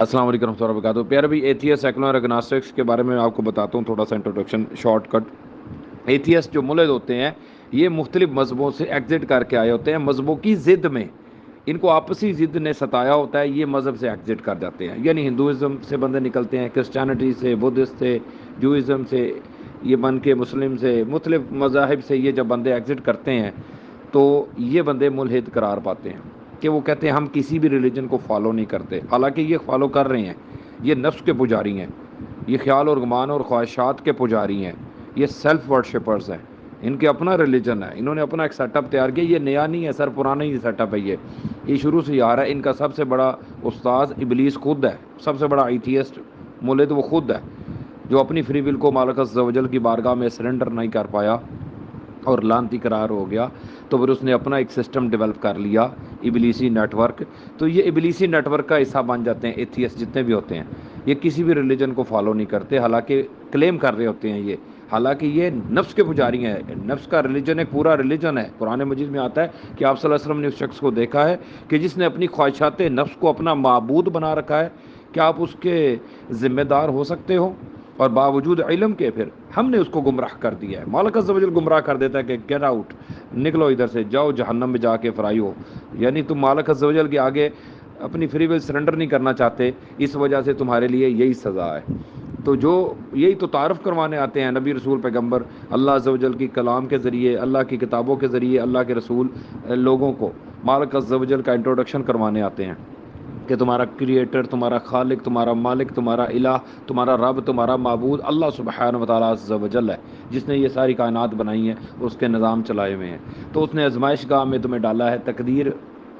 السلام علیکم ورحمۃ اللہ وبرکاتہ. پیارے بھائی، ایتھیس سیکولر اگناسٹکس کے بارے میں آپ کو بتاتا ہوں تھوڑا سا انٹروڈکشن شارٹ کٹ. ایتھیس جو ملحد ہوتے ہیں یہ مختلف مذہبوں سے ایگزٹ کر کے آئے ہوتے ہیں. مذہبوں کی ضد میں ان کو آپسی ضد نے ستایا ہوتا ہے، یہ مذہب سے ایگزٹ کر جاتے ہیں. یعنی ہندوازم سے بندے نکلتے ہیں، کرسچینٹی سے، بدھسٹ سے، جوئزم سے، یہ بن کے مسلم سے، مختلف مذاہب سے یہ جب بندے ایگزٹ کرتے ہیں تو یہ بندے ملحد قرار پاتے ہیں کہ وہ کہتے ہیں ہم کسی بھی ریلیجن کو فالو نہیں کرتے، حالانکہ یہ فالو کر رہے ہیں. یہ نفس کے پجاری ہیں، یہ خیال اور گمان اور خواہشات کے پجاری ہیں، یہ سیلف ورشپرز ہیں. ان کے اپنا ریلیجن ہے، انہوں نے اپنا ایک سیٹ اپ تیار کیا. یہ نیا نہیں ہے سر، پرانا ہی سیٹ اپ ہے. یہ شروع سے آ رہا ہے. ان کا سب سے بڑا استاذ ابلیس خود ہے. سب سے بڑا ایتھیسٹ ملحد وہ خود ہے، جو اپنی فری ول کو مالک عز و جل کی بارگاہ میں سرنڈر نہیں کر پایا اور لعنتی قرار ہو گیا. تو پھر اس نے اپنا ایک سسٹم ڈیولپ کر لیا، ابلیسی نیٹ ورک. تو یہ ابلیسی نیٹ ورک کا حصہ بن جاتے ہیں ایتھیسٹ جتنے بھی ہوتے ہیں. یہ کسی بھی ریلیجن کو فالو نہیں کرتے، حالانکہ کلیم کر رہے ہوتے ہیں حالانکہ یہ نفس کے پجاری ہیں. نفس کا ریلیجن ایک پورا ریلیجن ہے. قرآن مجید میں آتا ہے کہ آپ صلی اللہ علیہ وسلم نے اس شخص کو دیکھا ہے کہ جس نے اپنی خواہشات نفس کو اپنا معبود بنا رکھا ہے. کیا آپ اس کے ذمہ دار ہو سکتے ہو؟ اور باوجود علم کے پھر ہم نے اس کو گمراہ کر دیا ہے. مالک عز و جل گمراہ کر دیتا ہے کہ گیٹ آؤٹ، نکلو ادھر سے، جاؤ جہنم میں جا کے فرائی ہو. یعنی تم مالک عز و جل کے آگے اپنی فری ول سرنڈر نہیں کرنا چاہتے، اس وجہ سے تمہارے لیے یہی سزا ہے. تو جو یہی تو تعارف کروانے آتے ہیں نبی رسول پیغمبر اللہ عز و جل کی کلام کے ذریعے، اللہ کی کتابوں کے ذریعے، اللہ کے رسول لوگوں کو مالک عز و جل کا انٹروڈکشن کروانے آتے ہیں کہ تمہارا کریٹر، تمہارا خالق، تمہارا مالک، تمہارا الہ، تمہارا رب، تمہارا معبود اللہ سبحانہ و تعالیٰ عز و جل ہے، جس نے یہ ساری کائنات بنائی ہیں اور اس کے نظام چلائے ہوئے ہیں. تو اس نے آزمائش گاہ میں تمہیں ڈالا ہے، تقدیر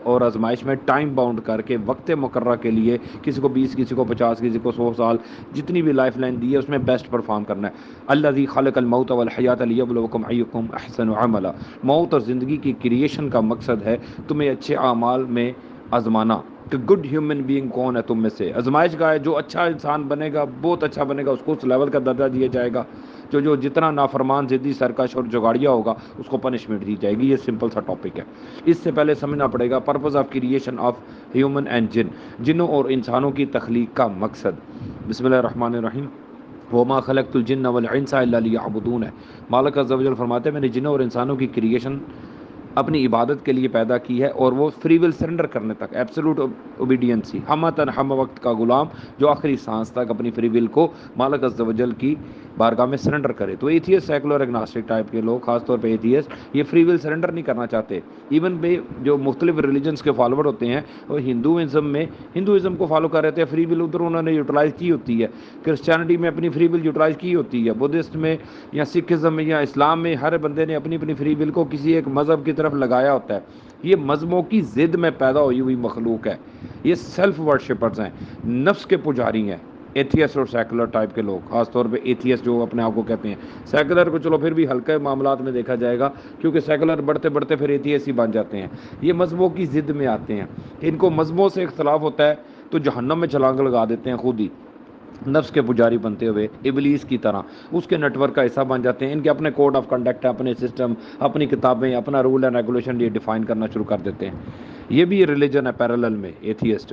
اور آزمائش میں ٹائم باؤنڈ کر کے وقت مقررہ کے لیے، کسی کو 20، کسی کو 50، کسی کو 100 سال، جتنی بھی لائف لائن دی ہے اس میں بیسٹ پرفارم کرنا ہے. الذی خلق الموت والحیات لیبلوکم ایکم احسن عملا. موت اور زندگی کی کریشن کا مقصد ہے تمہیں اچھے اعمال میں آزمانا کہ گڈ ہیومن بینگ کون ہے تم میں سے. آزمائش گاہ ہے، جو اچھا انسان بنے گا، بہت اچھا بنے گا، اس کو اس لیول کا درجہ دیا جائے گا. جو جتنا نافرمان، ضدی، سرکش اور جگاڑیا ہوگا اس کو پنشمنٹ دی جائے گی. یہ سمپل سا ٹاپک ہے. اس سے پہلے سمجھنا پڑے گا purpose of creation of human and جن، جنوں اور انسانوں کی تخلیق کا مقصد. بسم اللہ الرحمن الرحیم. وما خلقت الجن والانس الا لیعبدون ہے. مالک عز و جل فرماتے ہیں میں نے جنوں اور انسانوں کی کریشن اپنی عبادت کے لیے پیدا کی ہے، اور وہ فری ول سرنڈر کرنے تک، ایبسولوٹ اوبیڈینسی، ہم وقت کا غلام جو آخری سانس تک اپنی فری ول کو مالک عز و جل کی بارگاہ میں سرنڈر کرے. تو ایتھیسٹ سیکولر اگناسٹک ٹائپ کے لوگ، خاص طور پہ ایتھیسٹ، یہ فری ول سرنڈر نہیں کرنا چاہتے. ایون بھی جو مختلف ریلیجنس کے فالوور ہوتے ہیں وہ ہندوازم کو فالو کر رہے تھے. فری ول ادھر انہوں نے یوٹیلائز کی ہوتی ہے. کرسچینٹی میں اپنی فری ول یوٹیلائز کی ہوتی ہے. بدھسٹ میں یا سکھزم میں یا اسلام میں ہر بندے نے اپنی اپنی فری ول کو کسی ایک مذہب کی طرف لگایا ہوتا ہے. یہ مذہبوں کی ضد میں پیدا ہوئی مخلوق ہے. یہ سیلف ورشپرز ہیں، نفس کے پجاری ہیں ایتھیسٹ اور سیکولر ٹائپ کے لوگ. خاص طور پہ ایتھیسٹ جو اپنے آپ کو کہتے ہیں. سیکولر کو چلو پھر بھی ہلکے معاملات میں دیکھا جائے گا، کیونکہ سیکولر بڑھتے بڑھتے پھر ایتھیسٹ ہی بن جاتے ہیں. یہ مذہبوں کی ضد میں آتے ہیں کہ ان کو مذہبوں سے اختلاف ہوتا ہے تو جہنم میں چھلانگ لگا دیتے ہیں خود ہی، نفس کے پجاری بنتے ہوئے ابلیس کی طرح اس کے نیٹ ورک کا حصہ بن جاتے ہیں. ان کے اپنے کوڈ آف کنڈکٹ، اپنے سسٹم، اپنی کتابیں، اپنا رول اینڈ ریگولیشن یہ ڈیفائن کرنا شروع کر دیتے ہیں. یہ بھی ریلیجن ہے پیرالل میں. ایتھیسٹ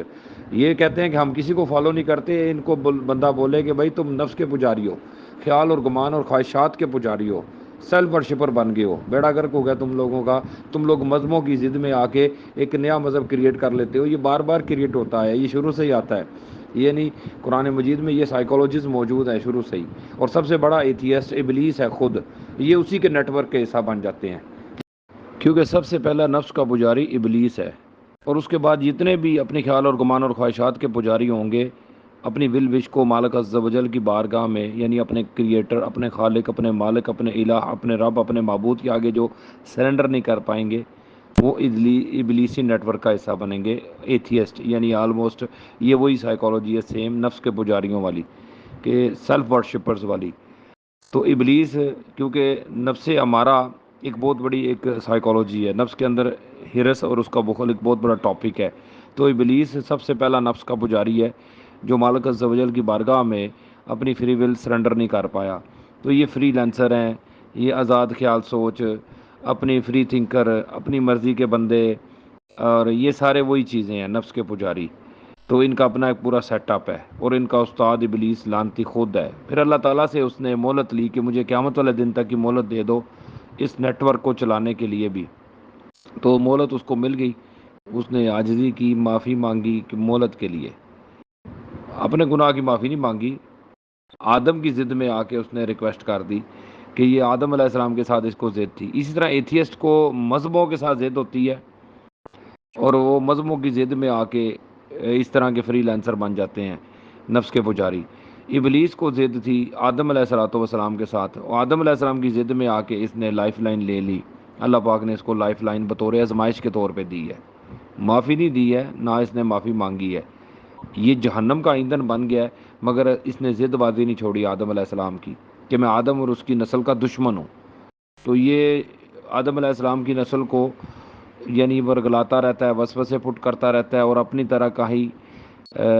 یہ کہتے ہیں کہ ہم کسی کو فالو نہیں کرتے. ان کو بندہ بولے کہ بھائی تم نفس کے پجاری ہو، خیال اور گمان اور خواہشات کے پجاری ہو، سیلف ورشپر بن گئے ہو. بیڑا گرک ہو گیا تم لوگوں کا. تم لوگ مذہبوں کی ضد میں آ کے ایک نیا مذہب کریٹ کر لیتے ہو. یہ بار بار کریٹ ہوتا ہے، یہ شروع سے ہی آتا ہے. یہ نہیں، قرآن مجید میں یہ سائیکالوجیز موجود ہیں شروع سے ہی. اور سب سے بڑا ایتھیسٹ ابلیس ہے خود. یہ اسی کے نیٹ ورک کے حصہ بن جاتے ہیں، کیونکہ سب سے پہلا نفس کا پجاری ابلیس ہے. اور اس کے بعد جتنے بھی اپنے خیال اور گمان اور خواہشات کے پجاری ہوں گے، اپنی ول وش کو مالک عز و جل کی بارگاہ میں، یعنی اپنے کریٹر، اپنے خالق، اپنے مالک، اپنے الہ، اپنے رب، اپنے معبود کے آگے جو سرنڈر نہیں کر پائیں گے، وہ ابلیسی نیٹ ورک کا حصہ بنیں گے ایتھیسٹ. یعنی آلموسٹ یہ وہی سائیکالوجی ہے سیم نفس کے پجاریوں والی، کہ سیلف ورشپرز والی. تو ابلیس کیونکہ نفس ہمارا ایک بہت بڑی ایک سائیکالوجی ہے، نفس کے اندر ہرس اور اس کا بخل ایک بہت بڑا ٹاپک ہے. تو ابلیس سب سے پہلا نفس کا پجاری ہے جو مالک عز و جل کی بارگاہ میں اپنی فری ول سرنڈر نہیں کر پایا. تو یہ فری لینسر ہیں، یہ آزاد خیال سوچ، اپنی فری تھنکر، اپنی مرضی کے بندے، اور یہ سارے وہی چیزیں ہیں نفس کے پجاری. تو ان کا اپنا ایک پورا سیٹ اپ ہے، اور ان کا استاد ابلیس لعنتی خود ہے۔ پھر اللہ تعالیٰ سے اس نے مہلت لی کہ مجھے قیامت والے دن تک کی مہلت دے دو اس نیٹ ورک کو چلانے کے لیے بھی، تو مہلت اس کو مل گئی۔ اس نے عاجزی کی، معافی مانگی کہ مہلت کے لیے، اپنے گناہ کی معافی نہیں مانگی، آدم کی ضد میں آ کے اس نے ریکویسٹ کر دی کہ یہ آدم علیہ السلام کے ساتھ اس کو ضد تھی۔ اسی طرح ایتھیسٹ کو مذہبوں کے ساتھ ضد ہوتی ہے، اور وہ مذہبوں کی ضد میں آ کے اس طرح کے فری لینسر بن جاتے ہیں، نفس کے پجاری۔ ابلیس کو ضد تھی آدم علیہ السلام کے ساتھ، آدم علیہ السلام کی ضد میں آ کے اس نے لائف لائن لے لی۔ اللہ پاک نے اس کو لائف لائن بطور آزمائش کے طور پہ دی ہے، معافی نہیں دی ہے، نہ اس نے معافی مانگی ہے۔ یہ جہنم کا ایندھن بن گیا ہے، مگر اس نے ضد بازی نہیں چھوڑی آدم علیہ السلام کی کہ میں آدم اور اس کی نسل کا دشمن ہوں۔ تو یہ آدم علیہ السلام کی نسل کو یعنی ورگلاتا رہتا ہے، وسوسے پٹ کرتا رہتا ہے، اور اپنی طرح کا ہی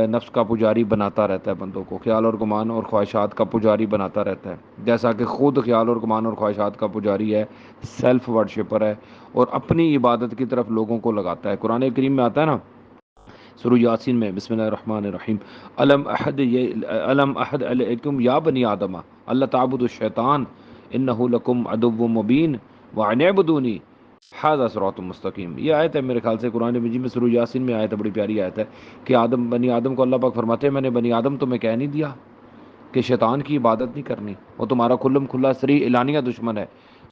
نفس کا پجاری بناتا رہتا ہے، بندوں کو خیال اور گمان اور خواہشات کا پجاری بناتا رہتا ہے، جیسا کہ خود خیال اور گمان اور خواہشات کا پجاری ہے، سیلف ورشپر ہے، اور اپنی عبادت کی طرف لوگوں کو لگاتا ہے۔ قرآن کریم میں آتا ہے نا سورہ یاسین میں، بسم اللہ الرحمن الرحیم، علم احد علیکم یا بنی آدم اللہ تعبدوا الشیطان انہ لکم عدو مبین وان اعبدونی ھذا صراط مستقیم۔ یہ آیت ہے میرے خیال سے قرآن مجید میں، سورہ یاسین میں آیت ہے، بڑی پیاری آیت ہے کہ بنی آدم کو اللہ پاک فرماتے ہیں میں نے بنی آدم تمہیں کہہ نہیں دیا کہ شیطان کی عبادت نہیں کرنی، وہ تمہارا کھلم کھلا صریح اعلانیہ دشمن ہے،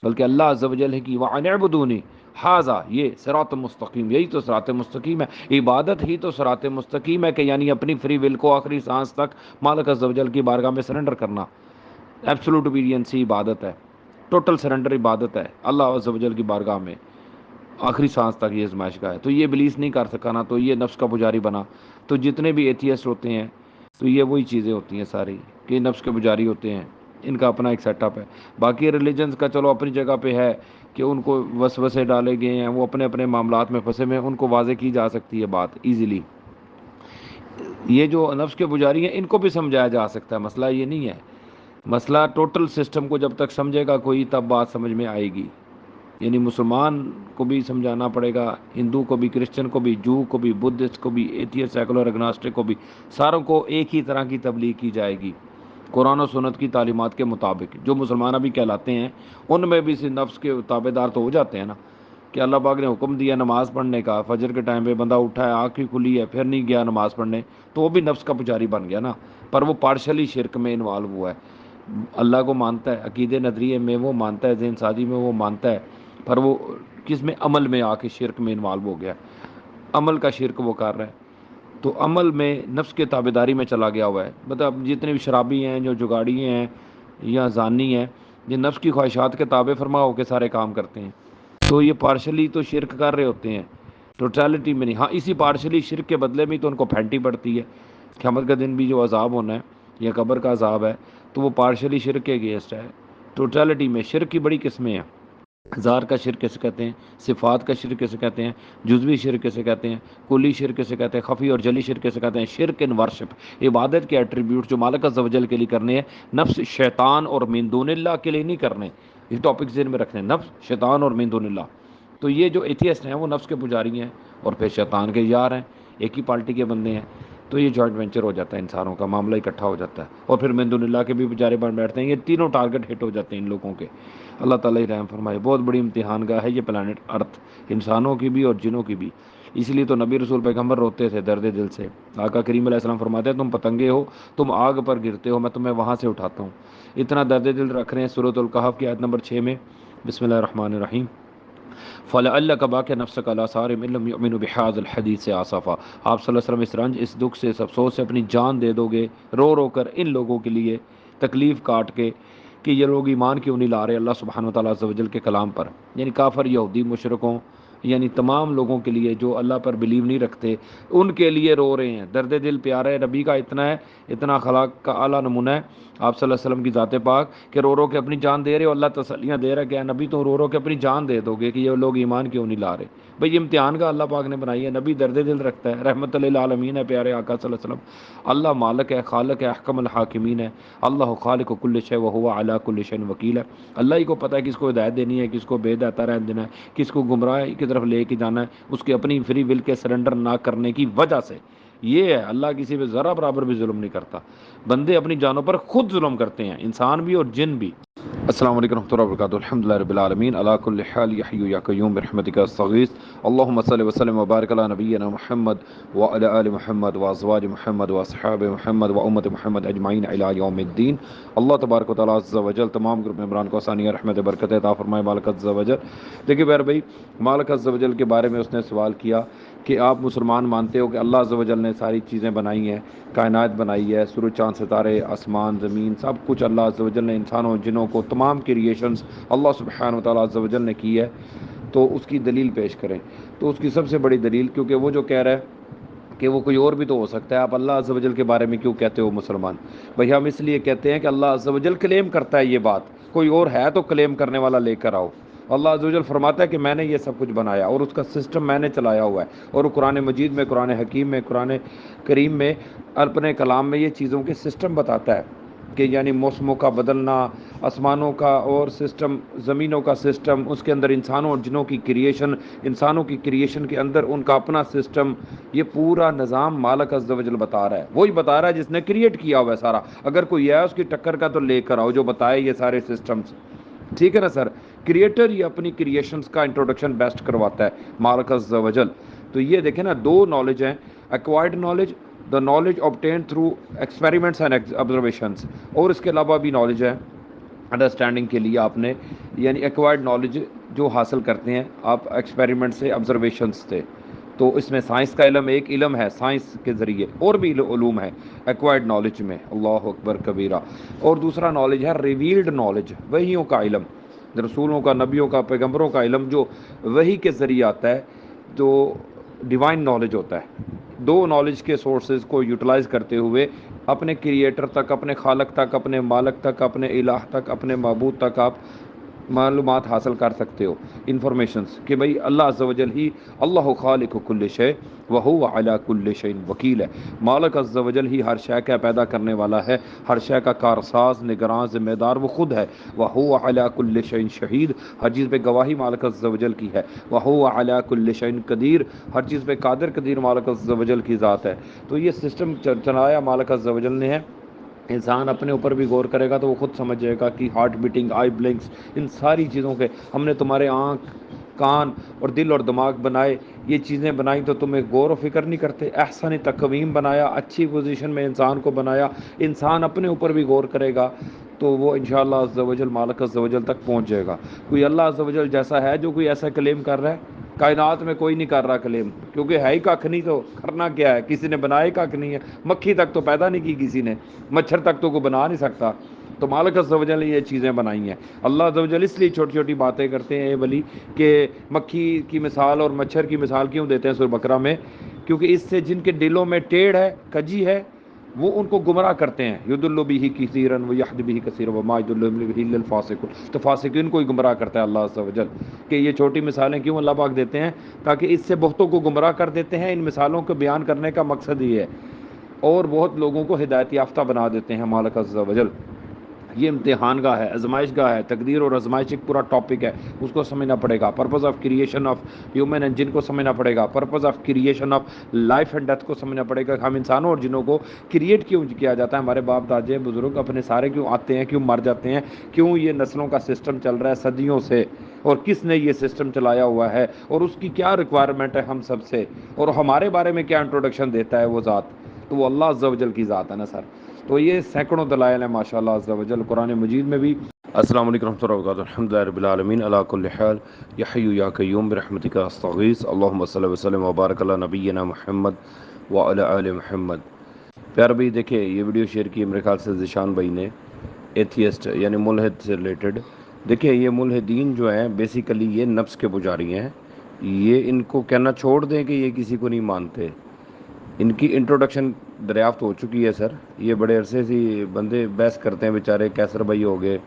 بلکہ اللہ عز و جل ہے کہ وان اعبدونی ھذا، یہ صراط مستقیم، یہی تو صراط مستقیم ہے، عبادت ہی تو صراط مستقیم ہے، کہ یعنی اپنی فری ول کو آخری سانس تک مالک عز و جل کی بارگاہ میں سرنڈر کرنا۔ ایبسولوٹ اوبیڈینس ہی عبادت ہے، ٹوٹل سرنڈر عبادت ہے اللہ عز و جل کی بارگاہ میں، آخری سانس تک یہ آزمائش کا ہے۔ تو یہ ابلیس نہیں کر سکا نا، تو یہ نفس کا پجاری بنا۔ تو جتنے بھی ایتھیسٹ ہوتے ہیں تو یہ وہی چیزیں ہوتی ہیں ساری، کہ نفس کے پجاری ہوتے ہیں، ان کا اپنا ایک سیٹ اپ ہے۔ باقی ریلیجنز کا چلو اپنی جگہ پہ ہے کہ ان کو وسوسے ڈالے گئے ہیں، وہ اپنے اپنے معاملات میں پھنسے ہوئے ہیں، ان کو واضح کی جا سکتی ہے بات ایزیلی۔ یہ جو نفس کے پجاری ہیں ان کو بھی سمجھایا جا سکتا ہے، مسئلہ یہ نہیں ہے۔ مسئلہ ٹوٹل سسٹم کو جب تک سمجھے گا کوئی تب بات سمجھ میں آئے گی، یعنی مسلمان کو بھی سمجھانا پڑے گا، ہندو کو بھی، کرسچن کو بھی، جو کو بھی، بدھسٹ کو بھی، ایتھیسٹ سیکولر اگناسٹک کو بھی، ساروں کو ایک ہی طرح کی تبلیغ کی جائے گی قرآن و سنت کی تعلیمات کے مطابق۔ جو مسلمان ابھی کہلاتے ہیں ان میں بھی نفس کے تابع دار تو ہو جاتے ہیں نا، کہ اللہ پاک نے حکم دیا نماز پڑھنے کا، فجر کے ٹائم پہ بندہ اٹھا ہے، آنکھ ہی کھلی ہے، پھر نہیں گیا نماز پڑھنے، تو وہ بھی نفس کا پجاری بن گیا نا، پر وہ پارشلی شرک میں انوالو ہوا ہے۔ اللہ کو مانتا ہے، عقیدے نظریے میں وہ مانتا ہے، ذہن سازی میں وہ مانتا ہے، پر وہ کس میں، عمل میں آ کے شرک میں انوالو ہو گیا، عمل کا شرک وہ کر رہا ہے، تو عمل میں نفس کے تابع داری میں چلا گیا ہوا ہے۔ مطلب جتنے بھی شرابی ہیں، جو جگاڑی ہیں یا زانی ہیں، یہ نفس کی خواہشات کے تابع فرما ہو کے سارے کام کرتے ہیں، تو یہ پارشلی تو شرک کر رہے ہوتے ہیں، ٹوٹالٹی میں نہیں۔ ہاں اسی پارشلی شرک کے بدلے میں تو ان کو پھینٹی پڑتی ہے، قیامت کا دن بھی جو عذاب ہونا ہے یا قبر کا عذاب ہے تو وہ پارشلی شرک کے اگینسٹ ہے۔ ٹوٹالٹی میں شرک کی بڑی قسمیں ہیں، ہزار کا شرک کیسے کہتے ہیں، صفات کا شرک کیسے کہتے ہیں، جزوی شرک کیسے کہتے ہیں، کلی شرک کیسے کہتے ہیں، خفی اور جلی شرک کیسے کہتے ہیں۔ شرک ان ورشپ، عبادت کے ایٹریبیوٹ جو مالک عز و جل کے لیے کرنے ہیں، نفس شیطان اور من دون اللہ کے لیے نہیں کرنے۔ یہ ٹاپک ذہن میں رکھنے، نفس شیطان اور من دون اللہ۔ تو یہ جو ایتھیسٹ ہیں وہ نفس کے پجاری ہیں اور پھر شیطان کے یار ہیں، ایک ہی پارٹی کے بندے ہیں، تو یہ جوائنٹ وینچر ہو جاتا ہے، انسانوں کا معاملہ اکٹھا ہو جاتا ہے، اور پھر من دون اللہ کے بھی پجارے بن بیٹھتے ہیں۔ یہ تینوں ٹارگٹ ہٹ ہو جاتے ہیں ان لوگوں کے۔ اللہ تعالیٰ ہی رحم فرمائے۔ بہت بڑی امتحان گاہ ہے یہ پلانٹ ارتھ، انسانوں کی بھی اور جنوں کی بھی۔ اس لیے تو نبی رسول پیغمبر روتے تھے درد دل سے۔ آقا کریم علیہ السلام فرماتے ہیں تم پتنگے ہو، تم آگ پر گرتے ہو، میں تمہیں وہاں سے اٹھاتا ہوں۔ اتنا درد دل رکھ رہے ہیں۔ سورۃ الکہف کی آیت نمبر 6 میں، بسم اللہ الرحمن الرحیم، فَلَعَلَّكَ بَاقٍ نَفْسَكَ عَلَىٰ آثَارِهِمْ إِن لَّمْ يُؤْمِنُوا بِهَٰذَا الْحَدِيثِ آسَفًا۔ آپ صلی اللہ علیہ وسلم اس رنج، اس دکھ سے، اس افسوس سے اپنی جان دے دو گے، رو رو کر ان لوگوں کے لیے، تکلیف کاٹ کے، کہ یہ لوگ ایمان کیوں نہیں لا رہے اللہ سبحانہ وتعالیٰ عز و جل کے کلام پر، یعنی کافر، یہودی، مشرکوں، یعنی تمام لوگوں کے لیے جو اللہ پر بلیو نہیں رکھتے، ان کے لیے رو رہے ہیں۔ درد دل پیارا نبی کا اتنا ہے، اتنا اخلاق کا اعلیٰ نمونہ ہے آپ صلی اللہ علیہ وسلم کی ذات پاک، کہ رو رو کے اپنی جان دے رہے ہو، اللہ تسلیاں دے رہا ہے کہ اے نبی تو رو رو کے اپنی جان دے دو گے کہ یہ لوگ ایمان کیوں نہیں لا رہے۔ بھئی یہ امتحان کا اللہ پاک نے بنائی ہے، نبی درد دل رکھتا ہے، رحمت للعالمین ہے پیارے آقا صلی اللہ علیہ وسلم۔ اللہ مالک ہے، خالق ہے، احکم الحاکمین ہے، اللہ خالق کل شے وہو علی کل شے وکیل ہے۔ اللہ ہی کو پتہ ہے کس کو ہدایت دینی ہے، کس کو بے ہدایت رہنے دینا ہے، کس کو گمراہ کی طرف لے کے جانا ہے، اس کے اپنی فری ول کے سرنڈر نہ کرنے کی وجہ سے۔ یہ ہے اللہ کسی پہ ذرا برابر بھی ظلم نہیں کرتا. بندے اپنی جانوں پر خود ظلم کرتے ہیں، انسان بھی اور جن بھی. السلام علیکم ورحمۃ اللہ وبرکاتہ. الحمدللہ رب العالمین علی کل حال یا حی یا قیوم برحمتک استغیث. اللهم صل وسلم وبارک علی نبینا محمد وعلی آل محمد وازواج محمد واصحاب محمد وامت محمد اجمعین الی یوم الدین. اللہ تبارک و تعالیٰ عز و جل تمام گروپ ممبران کو آسانی رحمت برکت عطا فرمائے. مالک عز و جل، دیکھیے پیارے بھائی، مالک عز و جل کے بارے میں اس نے سوال کیا کہ آپ مسلمان مانتے ہو کہ اللہ عز و جل نے ساری چیزیں بنائی ہیں، کائنات بنائی ہے، سورج چاند ستارے آسمان زمین سب کچھ اللہ عز و جل نے، انسانوں جنوں کو، تمام کریشنز اللہ سبحانہ و تعالیٰ عز و جل نے کی ہے، تو اس کی دلیل پیش کریں. تو اس کی سب سے بڑی دلیل، کیونکہ وہ جو کہہ رہا ہے کہ وہ کوئی اور بھی تو ہو سکتا ہے، آپ اللہ عز و جل کے بارے میں کیوں کہتے ہو مسلمان؟ بھئی ہم اس لیے کہتے ہیں کہ اللہ عز و جل کلیم کرتا ہے یہ بات، کوئی اور ہے تو کلیم کرنے والا لے کر آؤ. اللہ عز و جل فرماتا ہے کہ میں نے یہ سب کچھ بنایا اور اس کا سسٹم میں نے چلایا ہوا ہے، اور قرآن مجید میں، قرآن حکیم میں، قرآن کریم میں، اپنے کلام میں یہ چیزوں کے سسٹم بتاتا ہے کہ یعنی موسموں کا بدلنا، آسمانوں کا اور سسٹم، زمینوں کا سسٹم، اس کے اندر انسانوں اور جنوں کی کریشن، انسانوں کی کریشن کے اندر ان کا اپنا سسٹم، یہ پورا نظام مالک عز و جل بتا رہا ہے. وہی بتا رہا ہے جس نے کریٹ کیا ہوا ہے سارا. اگر کوئی ہے اس کی ٹکر کا تو لے کر آؤ جو بتائے یہ سارے سسٹمز. ٹھیک ہے نا سر؟ کریٹر یہ اپنی کریشنز کا انٹروڈکشن بیسٹ کرواتا ہے مالک عز و جل. تو یہ دیکھیں نا، دو نالج ہیں، acquired knowledge, the knowledge obtained through experiments and observations, اور اس کے علاوہ بھی نالج ہے انڈرسٹینڈنگ کے لیے آپ نے، یعنی ایکوائرڈ نالج جو حاصل کرتے ہیں آپ ایکسپیریمنٹ سے، آبزرویشنس سے. تو اس میں سائنس کا علم ایک علم ہے، سائنس کے ذریعے اور بھی علوم ہے ایکوائرڈ نالج میں، اللہ اکبر کبیرہ. اور دوسرا نالج ہے ریویلڈ نالج، وحیوں کا علم، رسولوں کا، نبیوں کا، پیغمبروں کا علم جو وحی کے ذریعے آتا ہے، جو ڈیوائن نالج ہوتا ہے. دو نالج کے سورسز کو یوٹیلائز کرتے ہوئے اپنے کریٹر تک، اپنے خالق تک، اپنے مالک تک، اپنے الہ تک، اپنے معبود تک آپ معلومات حاصل کر سکتے ہو، انفارمیشنز، کہ بھئی اللہ عز و جل ہی اللہ خالق کل شے وہو علی کل شیء وکیل ہے. مالک عز و جل ہی ہر شے کا پیدا کرنے والا ہے، ہر شے کا کارساز، نگراں، ذمہ دار وہ خود ہے. وہو علی کل شیء شہید، ہر چیز پہ گواہی مالک عز و جل کی ہے. وہو علی کل شیء قدیر، ہر چیز پہ قادر قدیر مالک عز و جل کی ذات ہے. تو یہ سسٹم چلایا مالک عز و جل نے ہے. انسان اپنے اوپر بھی غور کرے گا تو وہ خود سمجھ جائے گا کہ ہارٹ بیٹنگ، آئی بلنکس، ان ساری چیزوں کے ہم نے تمہارے آنکھ، کان اور دل اور دماغ بنائے، یہ چیزیں بنائیں تو تمہیں غور و فکر نہیں کرتے. احسن تقویم بنایا، اچھی پوزیشن میں انسان کو بنایا. انسان اپنے اوپر بھی غور کرے گا تو وہ انشاءاللہ عز و جل مالک عز و جل تک پہنچ جائے گا. کوئی اللہ عز و جل جیسا ہے جو کوئی ایسا کلیم کر رہا ہے؟ کائنات میں کوئی نہیں کر رہا کلیم، کیونکہ ہے ہی کھ نہیں، تو کرنا کیا ہے؟ کسی نے بنایا کھ نہیں ہے. مکھی تک تو پیدا نہیں کی کسی نے، مچھر تک تو کوئی بنا نہیں سکتا. تو مالک عز و جل نے یہ چیزیں بنائی ہیں. اللہ عز و جل اس لیے چھوٹی چھوٹی باتیں کرتے ہیں ولی، کہ مکھی کی مثال اور مچھر کی مثال کیوں دیتے ہیں سورہ بقرہ میں؟ کیونکہ اس سے جن کے دلوں میں ٹیڑھ ہے، کجی ہے، وہ ان کو گمراہ کرتے ہیں. یضل بہ کثیرا ویہدی بہ کثیرا وما یضل بہ الا الفاسقون. تو فاسقین کو ہی گمراہ کرتا ہے اللہ عز و جل. کہ یہ چھوٹی مثالیں کیوں اللہ پاک دیتے ہیں؟ تاکہ اس سے بہتوں کو گمراہ کر دیتے ہیں. ان مثالوں کو بیان کرنے کا مقصد یہ ہے، اور بہت لوگوں کو ہدایت یافتہ بنا دیتے ہیں مالک عز و جل. یہ امتحان گاہ ہے، آزمائش گاہ ہے. تقدیر اور آزمائش ایک پورا ٹاپک ہے، اس کو سمجھنا پڑے گا. Purpose of creation of human and جن کو سمجھنا پڑے گا. Purpose of creation of life and death کو سمجھنا پڑے گا. ہم انسانوں اور جنوں کو کریٹ کیوں کیا جاتا ہے؟ ہمارے باپ دادے بزرگ اپنے سارے کیوں آتے ہیں، کیوں مر جاتے ہیں، کیوں یہ نسلوں کا سسٹم چل رہا ہے صدیوں سے، اور کس نے یہ سسٹم چلایا ہوا ہے، اور اس کی کیا ریکوائرمنٹ ہے ہم سب سے، اور ہمارے بارے میں کیا انٹروڈکشن دیتا ہے وہ ذات. تو وہ اللہ عز و جل کی ذات ہے نا سر. تو یہ سینکڑوں دلائل ہیں ماشاءاللہ عز و جل قرآن مجید میں بھی. السلام علیکم ورحمۃ اللہ وبرکاتہ. الحمدللہ رب العالمین علی کل حال یا حی یا قیوم برحمتک استغیث. اللہم صل وسلم وبارک علی نبینا محمد وعلی آل محمد. پیار بھائی دیکھیں، یہ ویڈیو شیئر کی میرے خیال سے ذیشان بھائی نے، ایتھیسٹ یعنی ملحد سے ریلیٹڈ. دیکھیں یہ ملحدین جو ہیں بیسیکلی یہ نفس کے پجاری ہیں. یہ ان کو کہنا چھوڑ دیں کہ یہ کسی کو نہیں مانتے. ان کی انٹروڈکشن دریافت ہو چکی ہے سر. یہ بڑے عرصے سے بندے بحث کرتے ہیں بیچارے، کیسر بھائی ہو گئے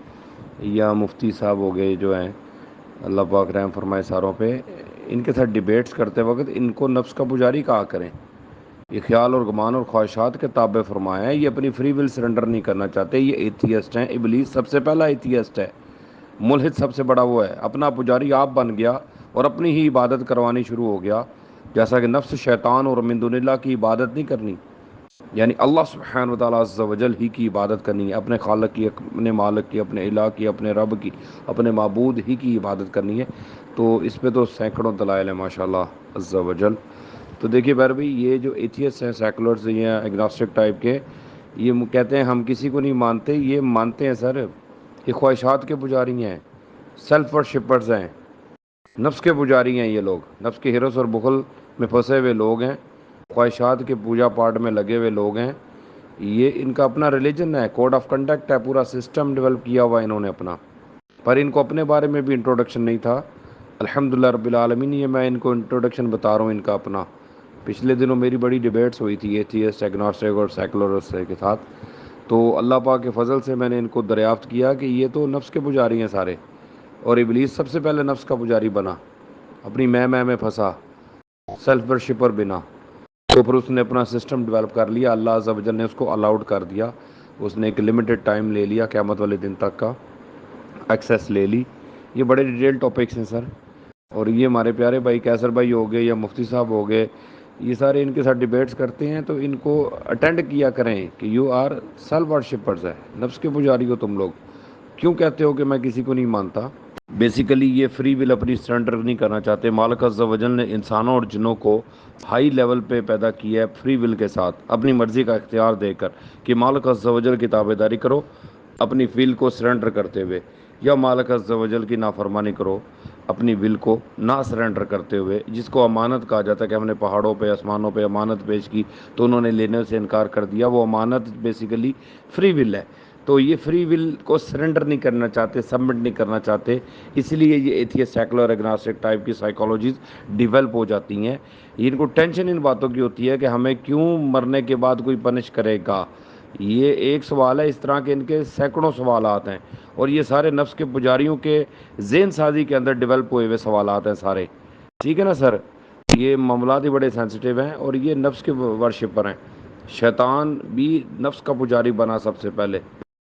یا مفتی صاحب ہو گئے جو ہیں، اللہ پاک رحم فرمائے ساروں پہ. ان کے ساتھ ڈیبیٹس کرتے وقت ان کو نفس کا پجاری کہا کریں. یہ خیال اور گمان اور خواہشات کے تابع فرمایا ہے. یہ اپنی فری ول سرنڈر نہیں کرنا چاہتے. یہ ایتھیسٹ ہیں. ابلیس سب سے پہلا ایتھیسٹ ہے. ملحد سب سے بڑا وہ ہے، اپنا پجاری آپ بن گیا اور اپنی ہی عبادت کروانی شروع ہو گیا. جیسا کہ نفس شیطان اور من دون اللہ کی عبادت نہیں کرنی، یعنی اللہ سبحانہ و تعالیٰ عز و جل ہی کی عبادت کرنی ہے، اپنے خالق کی، اپنے مالک کی، اپنے الہ کی، اپنے رب کی، اپنے معبود ہی کی عبادت کرنی ہے۔ تو اس پہ تو سینکڑوں دلائل ہیں ماشاء اللہ عز و جل۔ تو دیکھیے بہر بھائی، یہ جو ایتھیسٹ ہیں، سیکولرز یا ایگنوسٹک ٹائپ کے، یہ کہتے ہیں ہم کسی کو نہیں مانتے، یہ مانتے ہیں سر، یہ خواہشات کے پجاری ہیں، سیلف ورشپرز ہیں، نفس کے پجاری ہیں، یہ لوگ نفس کے ہرس اور بخل میں پھنسے ہوئے لوگ ہیں، خواہشات کے پوجا پاٹ میں لگے ہوئے لوگ ہیں۔ یہ ان کا اپنا ریلیجن ہے، کوڈ آف کنڈکٹ ہے، پورا سسٹم ڈیولپ کیا ہوا انہوں نے اپنا، پر ان کو اپنے بارے میں بھی انٹروڈکشن نہیں تھا۔ الحمدللہ رب العالمین، یہ میں ان کو انٹروڈکشن بتا رہا ہوں ان کا اپنا۔ پچھلے دنوں میری بڑی ڈیبیٹس ہوئی تھی ایتھیسٹ، ایگنوسٹک اور سیکولرس کے ساتھ، تو اللہ پاک کے فضل سے میں نے ان کو دریافت کیا کہ یہ تو نفس کے پجاری ہیں سارے، اور ابلیس سب سے پہلے نفس کا پجاری بنا، اپنی میں پھنسا، سیلف ورشپر بنا، تو پھر اس نے اپنا سسٹم ڈیولپ کر لیا، اللہ عز و جل نے اس کو الاؤڈ کر دیا، اس نے ایک لمیٹڈ ٹائم لے لیا، قیامت والے دن تک کا ایکسیس لے لی۔ یہ بڑے ڈیٹیل ٹاپکس ہیں سر، اور یہ ہمارے پیارے بھائی کیسر بھائی ہو گئے یا مفتی صاحب ہو گئے، یہ سارے ان کے ساتھ ڈیبیٹس کرتے ہیں، تو ان کو اٹینڈ کیا کریں کہ یو آر سیلف ورشپرز ہے، نفس کے پجاری ہو تم لوگ، کیوں کہتے ہو کہ میں کسی کو نہیں مانتا؟ بیسیکلی یہ فری ول اپنی سرنڈر نہیں کرنا چاہتے۔ مالک عز و جل نے انسانوں اور جنوں کو ہائی لیول پہ پیدا کیا ہے فری ول کے ساتھ، اپنی مرضی کا اختیار دے کر کہ مالک عز و جل کی تابع داری کرو اپنی ول کو سرنڈر کرتے ہوئے، یا مالک عز و جل کی نافرمانی کرو اپنی ول کو نہ سرنڈر کرتے ہوئے، جس کو امانت کہا جاتا ہے کہ ہم نے پہاڑوں پہ، آسمانوں پہ امانت پیش کی تو انہوں نے لینے سے انکار کر دیا، وہ امانت بیسیکلی فری ول ہے۔ تو یہ فری ول کو سرنڈر نہیں کرنا چاہتے، سبمٹ نہیں کرنا چاہتے، اس لیے یہ ایتھیسٹ، سیکولر، ایگنوسٹک ٹائپ کی سائیکالوجیز ڈیولپ ہو جاتی ہیں۔ ان کو ٹینشن ان باتوں کی ہوتی ہے کہ ہمیں کیوں مرنے کے بعد کوئی پنش کرے گا۔ یہ ایک سوال ہے، اس طرح کے ان کے سینکڑوں سوالات ہیں، اور یہ سارے نفس کے پجاریوں کے ذہن سازی کے اندر ڈیولپ ہوئے ہوئے سوالات ہیں سارے، ٹھیک ہے نا سر؟ یہ معاملات ہی بڑے سینسٹیو ہیں، اور یہ نفس کے ورشپر ہیں۔ شیطان بھی نفس کا پجاری بنا سب سے پہلے،